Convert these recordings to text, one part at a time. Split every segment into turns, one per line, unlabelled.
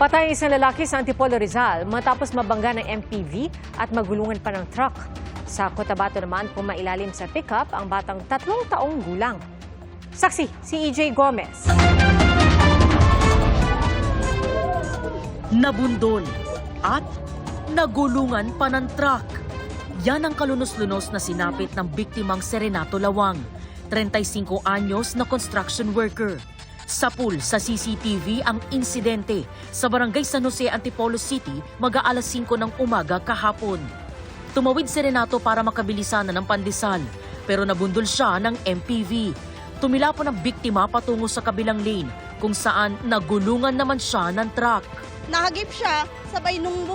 Patay ang isang lalaki sa Antipolo, Rizal matapos mabangga ng MPV at magulungan pa ng truck. Sa Cotabato naman, pumailalim sa pickup ang batang 3 taong gulang. Saksi, si EJ Gomez.
Nabundol at nagulungan pa ng truck. Yan ang kalunos-lunos na sinapit ng biktimang Serenato Lawang, 35 anyos na construction worker. Sa pool sa CCTV ang insidente sa Barangay San Jose, Antipolo City, mag-aalas 5 ng umaga kahapon. Tumawid si Renato para makabilisan na ng pandesal, pero nabundol siya ng MPV. Tumilapon ang biktima patungo sa kabilang lane, kung saan nagulungan naman siya ng truck.
Nahagip siya, sabay nung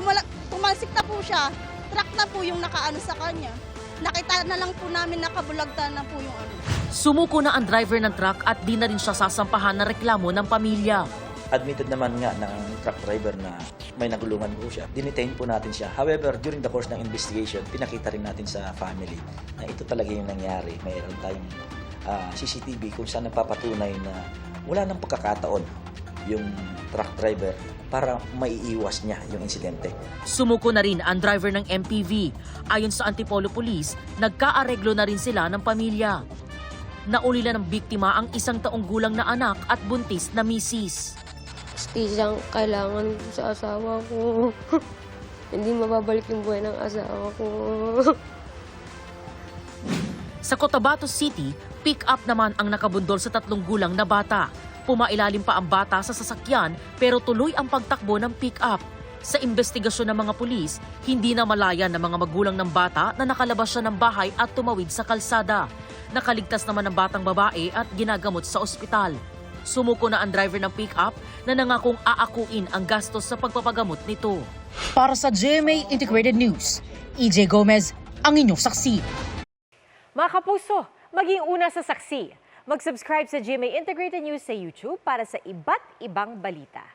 tumalsik na po siya, truck na po yung nakaano sa kanya. Nakita na lang po namin nakabulagtan na po yung ano.
Sumuko na ang driver ng truck at di na rin siya sasampahan ng reklamo ng pamilya.
Admitted naman nga ng truck driver na may nagulungan po siya. Dinetain po natin siya. However, during the course ng investigation, pinakita rin natin sa family na ito talaga yung nangyari. Mayroon tayong CCTV kung saan nagpapatunay na wala nang pagkakataon yung truck driver para maiiwas niya yung insidente.
Sumuko na rin ang driver ng MPV. Ayon sa Antipolo Police, nagkaareglo na rin sila ng pamilya. Naulila ng biktima ang 1 taong gulang na anak at buntis na misis.
Siyang kailangan sa asawa ko. Hindi mababalik yung buhay ng asawa ko.
Sa Cotabato City, pick-up naman ang nakabundol sa 3 gulang na bata. Pumailalim pa ang bata sa sasakyan pero tuloy ang pagtakbo ng pick-up. Sa investigasyon ng mga pulis, hindi na malayan ng mga magulang ng bata na nakalabas siya ng bahay at tumawid sa kalsada. Nakaligtas naman ang batang babae at ginagamot sa ospital. Sumuko na ang driver ng pick-up na nangakong aakuin ang gastos sa pagpapagamot nito.
Para sa GMA Integrated News, EJ Gomez, ang inyong saksi.
Mga kapuso, maging una sa saksi. Mag-subscribe sa GMA Integrated News sa YouTube para sa iba't ibang balita.